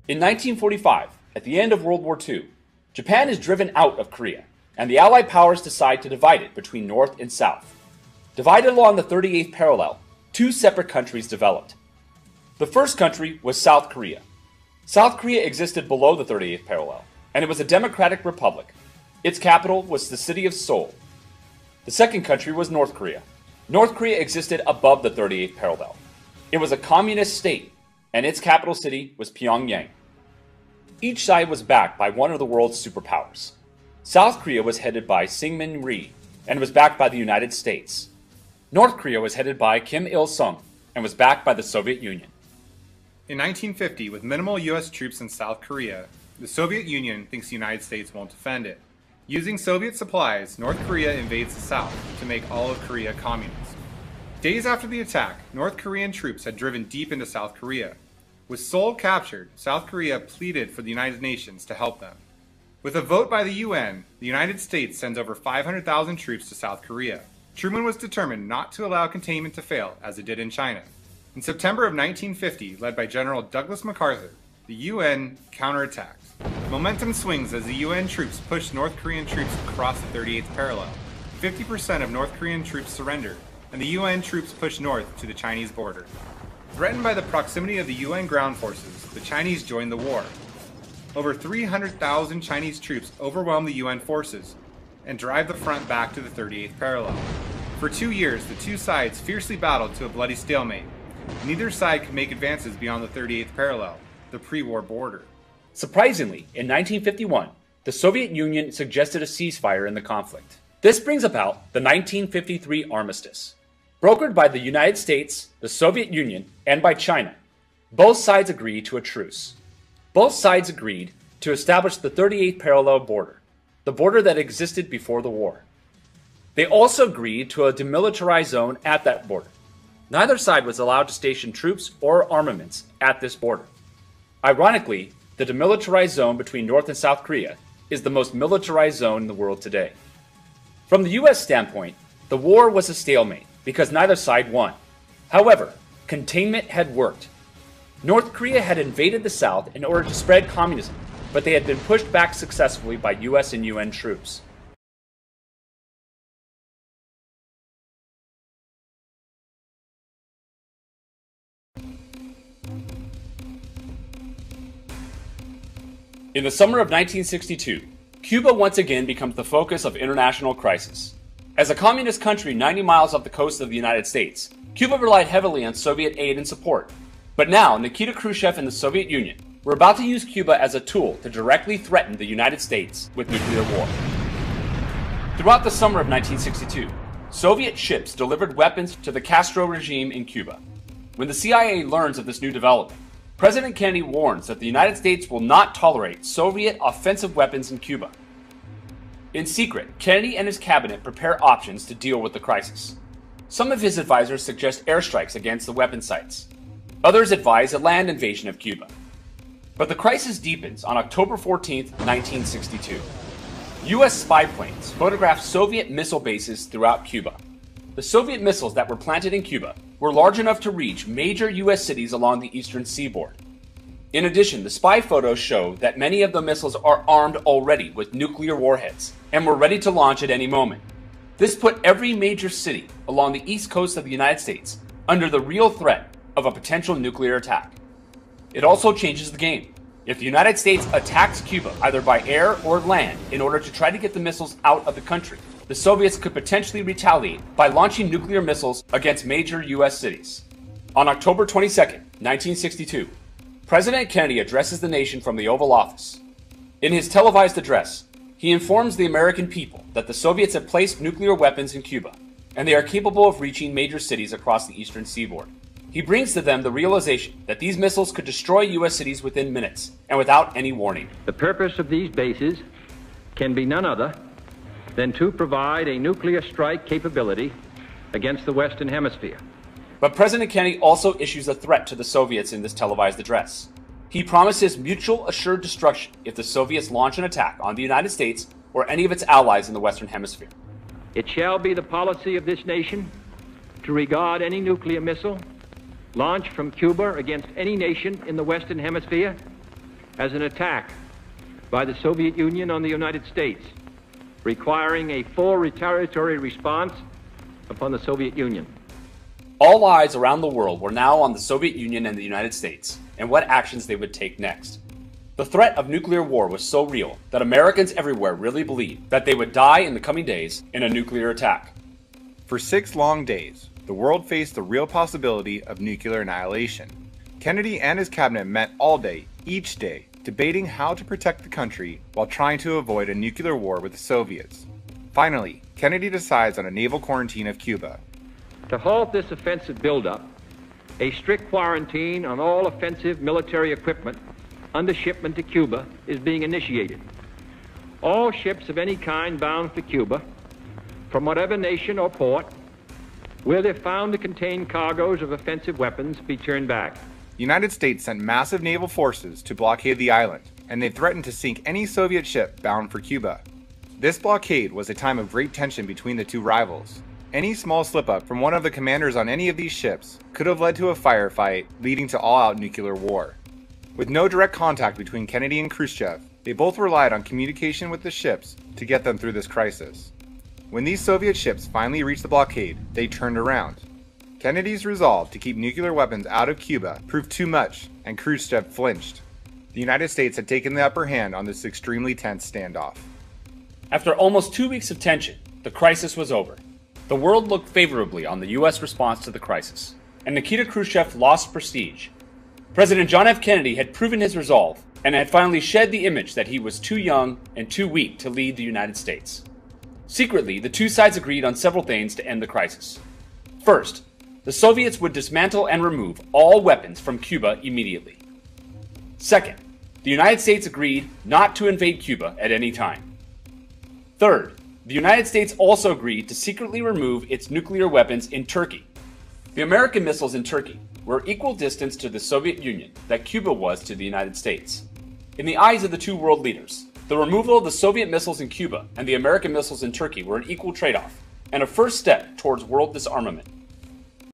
In 1945, at the end of World War II, Japan is driven out of Korea, and the Allied powers decide to divide it between North and South. Divided along the 38th parallel, two separate countries developed. The first country was South Korea. South Korea existed below the 38th parallel, and it was a democratic republic. Its capital was the city of Seoul. The second country was North Korea. North Korea existed above the 38th parallel. It was a communist state, and its capital city was Pyongyang. Each side was backed by one of the world's superpowers. South Korea was headed by Syngman Rhee and was backed by the United States. North Korea was headed by Kim Il-sung and was backed by the Soviet Union. In 1950, with minimal U.S. troops in South Korea, the Soviet Union thinks the United States won't defend it. Using Soviet supplies, North Korea invades the South to make all of Korea communist. Days after the attack, North Korean troops had driven deep into South Korea. With Seoul captured, South Korea pleaded for the United Nations to help them. With a vote by the UN, the United States sends over 500,000 troops to South Korea. Truman was determined not to allow containment to fail, as it did in China. In September of 1950, led by General Douglas MacArthur, the UN counterattacked. Momentum swings as the UN troops push North Korean troops across the 38th parallel. 50% of North Korean troops surrendered, and the UN troops push north to the Chinese border. Threatened by the proximity of the UN ground forces, the Chinese joined the war. Over 300,000 Chinese troops overwhelm the UN forces and drive the front back to the 38th parallel. For 2 years, the two sides fiercely battled to a bloody stalemate. Neither side could make advances beyond the 38th parallel, the pre-war border. Surprisingly, in 1951, the Soviet Union suggested a ceasefire in the conflict. This brings about the 1953 armistice. Brokered by the United States, the Soviet Union, and by China, both sides agreed to a truce. Both sides agreed to establish the 38th parallel border, the border that existed before the war. They also agreed to a demilitarized zone at that border. Neither side was allowed to station troops or armaments at this border. Ironically, the demilitarized zone between North and South Korea is the most militarized zone in the world today. From the US standpoint, the war was a stalemate because neither side won. However, containment had worked. North Korea had invaded the South in order to spread communism, but they had been pushed back successfully by US and UN troops. In the summer of 1962, Cuba once again becomes the focus of international crisis. As a communist country 90 miles off the coast of the United States, Cuba relied heavily on Soviet aid and support. But now, Nikita Khrushchev and the Soviet Union were about to use Cuba as a tool to directly threaten the United States with nuclear war. Throughout the summer of 1962, Soviet ships delivered weapons to the Castro regime in Cuba. When the CIA learns of this new development, President Kennedy warns that the United States will not tolerate Soviet offensive weapons in Cuba. In secret, Kennedy and his cabinet prepare options to deal with the crisis. Some of his advisors suggest airstrikes against the weapon sites. Others advise a land invasion of Cuba. But the crisis deepens on October 14, 1962. U.S. spy planes photographed Soviet missile bases throughout Cuba. The Soviet missiles that were planted in Cuba were large enough to reach major U.S. cities along the eastern seaboard. In addition, the spy photos show that many of the missiles are armed already with nuclear warheads and were ready to launch at any moment. This put every major city along the east coast of the United States under the real threat of a potential nuclear attack. It also changes the game. If the United States attacks Cuba either by air or land in order to try to get the missiles out of the country, the Soviets could potentially retaliate by launching nuclear missiles against major U.S. cities. On October 22, 1962, President Kennedy addresses the nation from the Oval Office. In his televised address, he informs the American people that the Soviets have placed nuclear weapons in Cuba, and they are capable of reaching major cities across the eastern seaboard. He brings to them the realization that these missiles could destroy U.S. cities within minutes and without any warning. The purpose of these bases can be none other than to provide a nuclear strike capability against the Western Hemisphere. But President Kennedy also issues a threat to the Soviets in this televised address. He promises mutual assured destruction if the Soviets launch an attack on the United States or any of its allies in the Western Hemisphere. It shall be the policy of this nation to regard any nuclear missile launched from Cuba against any nation in the Western Hemisphere as an attack by the Soviet Union on the United States, requiring a full retaliatory response upon the Soviet Union. All eyes around the world were now on the Soviet Union and the United States, and what actions they would take next. The threat of nuclear war was so real that Americans everywhere really believed that they would die in the coming days in a nuclear attack. For 6 long days, the world faced the real possibility of nuclear annihilation. Kennedy and his cabinet met all day, each day, debating how to protect the country while trying to avoid a nuclear war with the Soviets. Finally, Kennedy decides on a naval quarantine of Cuba. To halt this offensive buildup, a strict quarantine on all offensive military equipment under shipment to Cuba is being initiated. All ships of any kind bound for Cuba, from whatever nation or port, will, if found to contain cargoes of offensive weapons, be turned back. The United States sent massive naval forces to blockade the island, and they threatened to sink any Soviet ship bound for Cuba. This blockade was a time of great tension between the two rivals. Any small slip-up from one of the commanders on any of these ships could have led to a firefight, leading to all-out nuclear war. With no direct contact between Kennedy and Khrushchev, they both relied on communication with the ships to get them through this crisis. When these Soviet ships finally reached the blockade, they turned around. Kennedy's resolve to keep nuclear weapons out of Cuba proved too much, and Khrushchev flinched. The United States had taken the upper hand on this extremely tense standoff. After almost 2 weeks of tension, the crisis was over. The world looked favorably on the U.S. response to the crisis, and Nikita Khrushchev lost prestige. President John F. Kennedy had proven his resolve and had finally shed the image that he was too young and too weak to lead the United States. Secretly, the two sides agreed on several things to end the crisis. First, the Soviets would dismantle and remove all weapons from Cuba immediately. Second, the United States agreed not to invade Cuba at any time. Third, the United States also agreed to secretly remove its nuclear weapons in Turkey. The American missiles in Turkey were equal distance to the Soviet Union that Cuba was to the United States. In the eyes of the two world leaders, the removal of the Soviet missiles in Cuba and the American missiles in Turkey were an equal trade-off, and a first step towards world disarmament.